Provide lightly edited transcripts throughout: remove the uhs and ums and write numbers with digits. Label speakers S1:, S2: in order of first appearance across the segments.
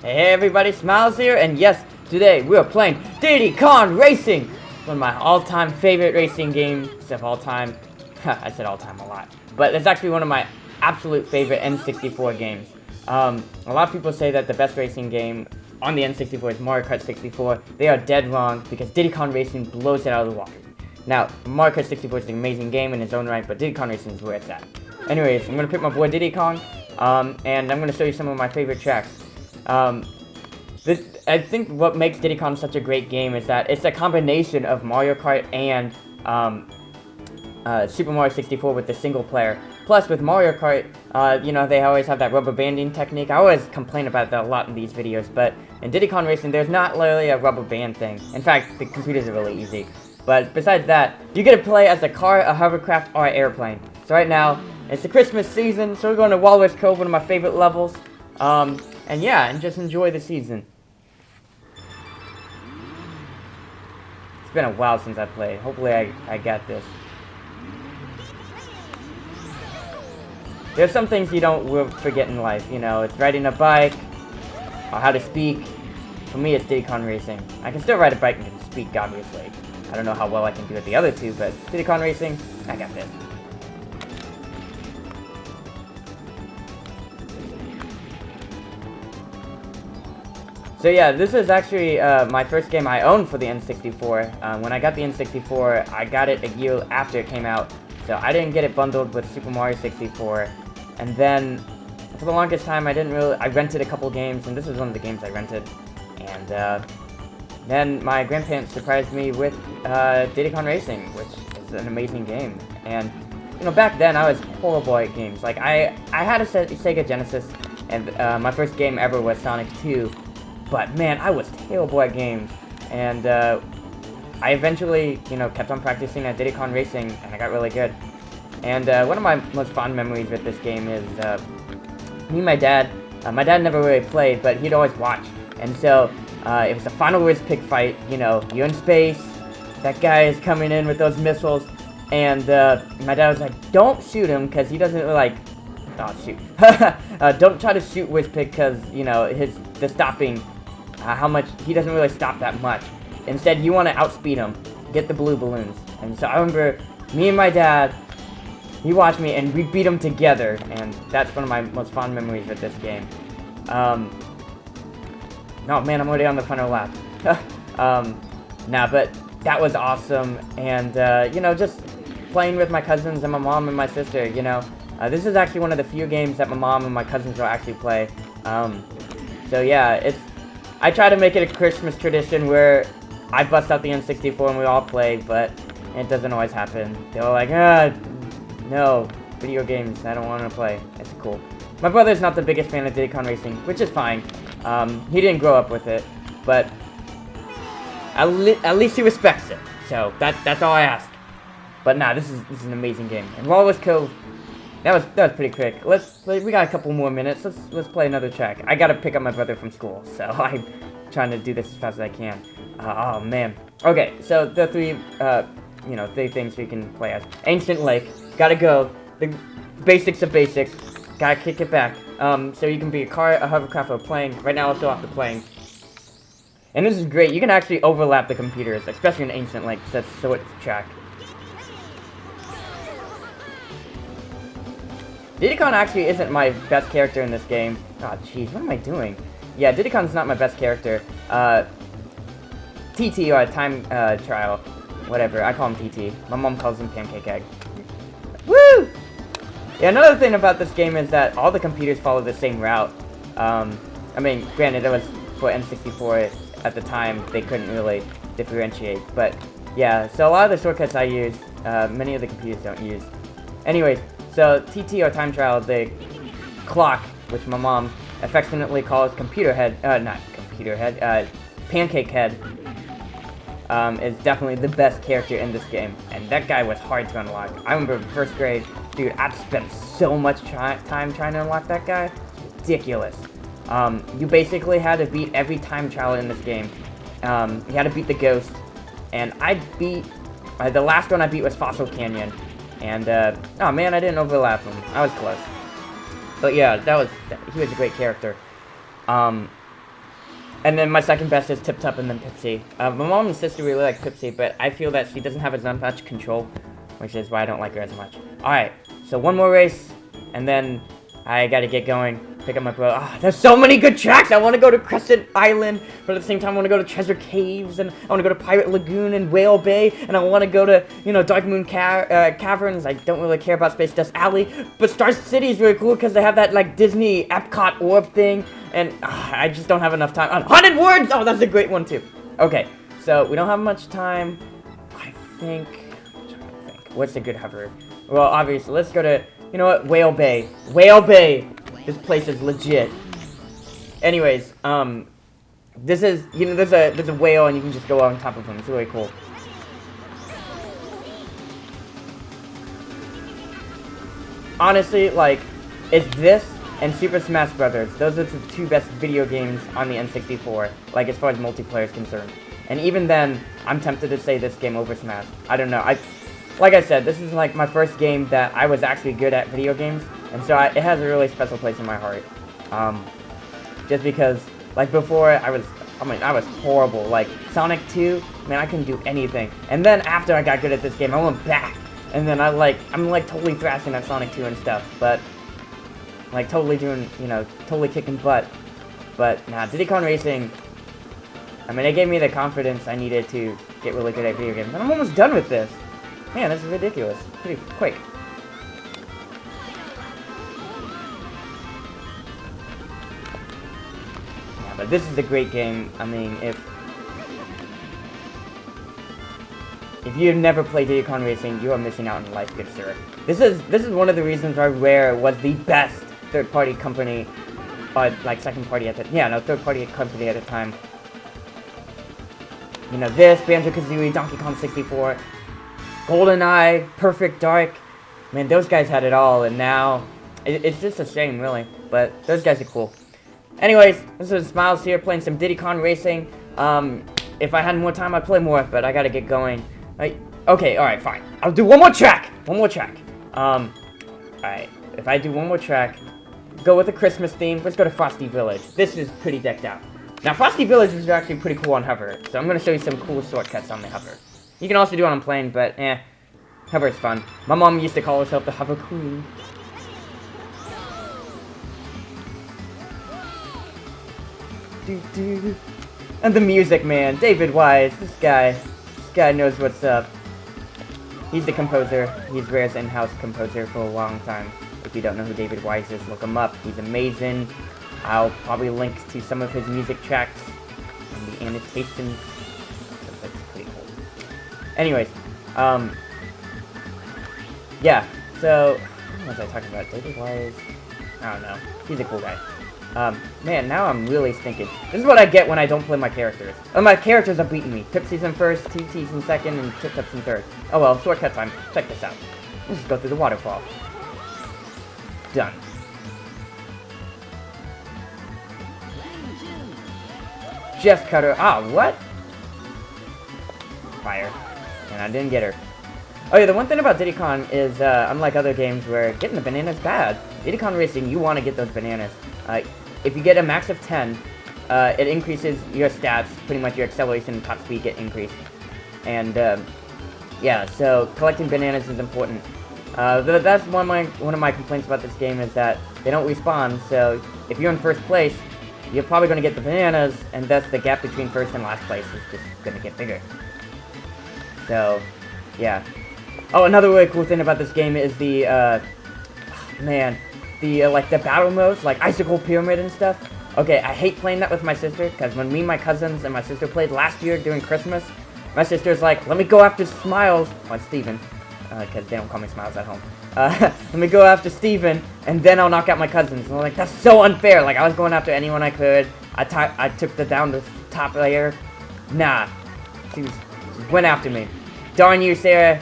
S1: Hey everybody, Smiles here, and yes, today we are playing Diddy Kong Racing! One of my all-time favorite racing games of all time. I said all time a lot. But it's actually one of my absolute favorite N64 games. A lot of people say that the best racing game on the N64 is Mario Kart 64. They are dead wrong, because Diddy Kong Racing blows it out of the water. Now, Mario Kart 64 is an amazing game in its own right, but Diddy Kong Racing is where it's at. Anyways, I'm going to pick my boy Diddy Kong, and I'm going to show you some of my favorite tracks. I think what makes Diddy Kong such a great game is that it's a combination of Mario Kart and Super Mario 64 with the single player. Plus, with Mario Kart, you know, they always have that rubber banding technique. I always complain about that a lot in these videos, but in Diddy Kong Racing, there's not literally a rubber band thing. In fact, the computers are really easy. But besides that, you get to play as a car, a hovercraft, or an airplane. So right now, it's the Christmas season, so we're going to Walrus Cove, one of my favorite levels. And yeah, and just enjoy the season. It's been a while since I played. Hopefully I got this. There's some things you don't forget in life, you know. It's riding a bike, or how to speak. For me, it's Diddy Kong Racing. I can still ride a bike and can speak, obviously. I don't know how well I can do at the other two, but Diddy Kong Racing, I got this. So yeah, this is actually my first game I owned for the N64. When I got the N64, I got it a year after it came out, so I didn't get it bundled with Super Mario 64. And then, for the longest time, I rented a couple games, and this was one of the games I rented. And then my grandparents surprised me with Diddy Kong Racing, which is an amazing game. And, you know, back then, I was horrible at games. Like, I had a Sega Genesis, and my first game ever was Sonic 2. But man, I was terrible at games, and I eventually, you know, kept on practicing at Diddy Kong Racing, and I got really good. And one of my most fond memories with this game is me and my dad. My dad never really played, but he'd always watch. And so it was a final whiz pig fight. You know, you're in space, that guy is coming in with those missiles, and my dad was like, "Don't shoot him, because he doesn't like." Oh shoot! Don't try to shoot whiz pig, because you know the stopping. How much he doesn't really stop that much. Instead, you want to outspeed him, get the blue balloons. And so I remember me and my dad, he watched me and we beat him together, and that's one of my most fond memories with this game. Oh man, I'm already on the final lap. Nah, but that was awesome, and you know, just playing with my cousins and my mom and my sister. You know, this is actually one of the few games that my mom and my cousins will actually play. So yeah, I try to make it a Christmas tradition where I bust out the N64 and we all play, but it doesn't always happen. They're like, no, video games, I don't want to play. It's cool. My brother's not the biggest fan of Diddy Kong Racing, which is fine. He didn't grow up with it, but at least he respects it. So that's all I ask. But nah, this is an amazing game. And Walrus Cove, that was pretty quick. We got a couple more minutes. Let's play another track. I gotta pick up my brother from school, so I'm trying to do this as fast as I can. Oh man. Okay, so the three things we can play as. Ancient Lake, gotta go. The basics of basics. Gotta kick it back. So you can be a car, a hovercraft, or a plane. Right now, I'll show off the plane. And this is great. You can actually overlap the computers, especially in Ancient Lake, because that's so it's track. Diddy Kong actually isn't my best character in this game. Oh jeez, what am I doing? Yeah, Diddy Kong's not my best character. TT, or Time Trial, whatever, I call him TT. My mom calls him Pancake Egg. Woo! Yeah, another thing about this game is that all the computers follow the same route. I mean, granted, it was for N64 at the time, they couldn't really differentiate, but yeah, so a lot of the shortcuts I use, many of the computers don't use. Anyways, so TT, or Time Trial, the clock, which my mom affectionately calls Pancake Head, is definitely the best character in this game, and that guy was hard to unlock. I remember first grade, dude, I've spent so much time trying to unlock that guy. Ridiculous. You basically had to beat every time trial in this game. You had to beat the ghost, and I beat, the last one I beat was Fossil Canyon. And, oh man, I didn't overlap him. I was close. But yeah, he was a great character. And then my second best is Tip Top and then Pipsy. My mom and sister really like Pipsy, but I feel that she doesn't have as much control, which is why I don't like her as much. Alright, so one more race, and then I gotta get going, pick up my bro. Ah, there's so many good tracks! I want to go to Crescent Island, but at the same time I want to go to Treasure Caves, and I want to go to Pirate Lagoon and Whale Bay, and I want to go to, you know, Dark Moon Caverns. I don't really care about Space Dust Alley, but Star City is really cool because they have that, like, Disney Epcot orb thing, and I just don't have enough time. Haunted Woods! Oh, that's a great one, too. Okay, so we don't have much time. I think... I'm trying to think. What's a good hover? Well, obviously, let's go to... You know what? Whale Bay. Whale Bay! This place is legit. Anyways, this is, you know, there's a whale and you can just go on top of him. It's really cool. Honestly, like, it's this and Super Smash Brothers. Those are the two best video games on the N64, like, as far as multiplayer is concerned. And even then, I'm tempted to say this game over Smash. I don't know. Like I said, this is like my first game that I was actually good at video games, and so it has a really special place in my heart. Just because, like, before I was horrible. Like Sonic 2, man, I couldn't do anything. And then after I got good at this game, I went back, and then I'm like totally thrashing at Sonic 2 and stuff. But like totally doing, you know, totally kicking butt. But nah, Diddy Kong Racing. I mean, it gave me the confidence I needed to get really good at video games, and I'm almost done with this. Man, this is ridiculous. Pretty quick. Yeah, but this is a great game. I mean, if you've never played Diddy Kong Racing, you are missing out on life, good sir. This is one of the reasons why Rare was the best third-party company, like second-party at the third-party company at the time. You know, this, Banjo-Kazooie, Donkey Kong 64. GoldenEye, Perfect Dark, man, those guys had it all, and now, it's just a shame, really, but those guys are cool. Anyways, this is Smiles here, playing some Diddy Kong Racing. If I had more time, I'd play more, but I gotta get going. Okay, alright, fine. I'll do one more track! Alright, if I do one more track, go with a Christmas theme, let's go to Frosty Village. This is pretty decked out. Now, Frosty Village is actually pretty cool on hover, so I'm gonna show you some cool shortcuts on the hover. You can also do it on plane, but hover is fun. My mom used to call herself the Hover Queen. And the music, man. David Wise, this guy knows what's up. He's the composer. He's Rare's in-house composer for a long time. If you don't know who David Wise is, look him up. He's amazing. I'll probably link to some of his music tracks and the annotations. That's pretty cool. Anyways, yeah, so, what was I talking about? David Wise? I don't know. He's a cool guy. Man, now I'm really stinking. This is what I get when I don't play my characters. Oh, my characters are beating me. Pipsy's in first, TT's in second, and Tip Top's in third. Oh well, shortcut time. Check this out. Let's just go through the waterfall. Done. Just cut her. Ah, what? Fire. And I didn't get her. Oh yeah, the one thing about Diddy Kong is, unlike other games where getting the banana is bad, Diddy Kong Racing, you want to get those bananas. If you get a max of 10, it increases your stats, pretty much your acceleration and top speed get increased. And, yeah, so collecting bananas is important. That's one of my complaints about this game is that they don't respawn, so if you're in first place, you're probably going to get the bananas, and thus the gap between first and last place is just going to get bigger. So, yeah. Oh, another really cool thing about this game is the, like, the battle modes, like Icicle Pyramid and stuff. Okay, I hate playing that with my sister, because when me, my cousins, and my sister played last year during Christmas, my sister's like, let me go after Smiles, well, Steven, because they don't call me Smiles at home. Let me go after Steven, and then I'll knock out my cousins. And I'm like, that's so unfair. Like, I was going after anyone I could. I took the down to top layer. Nah. She went after me. Darn you, Sarah.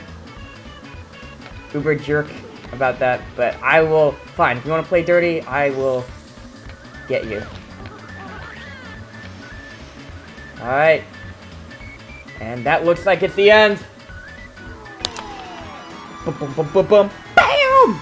S1: Uber jerk about that. But I will, fine. If you want to play dirty, I will get you. Alright. And that looks like it's the end. Boom, boom, boom, boom, boom. BAM!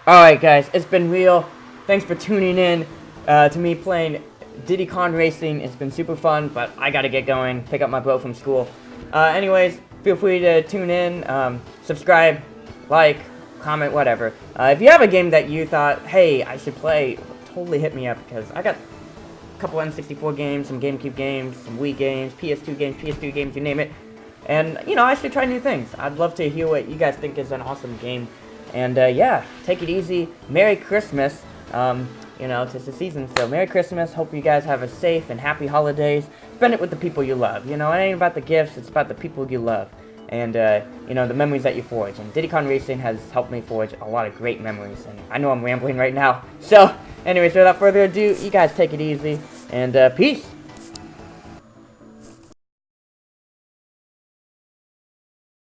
S1: Alright, guys. It's been real. Thanks for tuning in to me playing Diddy Kong Racing. It's been super fun, but I gotta get going, pick up my bro from school. Anyways, feel free to tune in, subscribe, like, comment, whatever. If you have a game that you thought, hey, I should play, totally hit me up, because I got a couple N64 games, some GameCube games, some Wii games, PS2 games, PS3 games, you name it. And, you know, I should try new things. I'd love to hear what you guys think is an awesome game. And, yeah, take it easy. Merry Christmas. You know, it's the season, so Merry Christmas. Hope you guys have a safe and happy holidays. Spend it with the people you love. You know, it ain't about the gifts, it's about the people you love. And, you know, the memories that you forge. And Diddy Kong Racing has helped me forge a lot of great memories. And I know I'm rambling right now. So, anyways, without further ado, you guys take it easy. And, peace.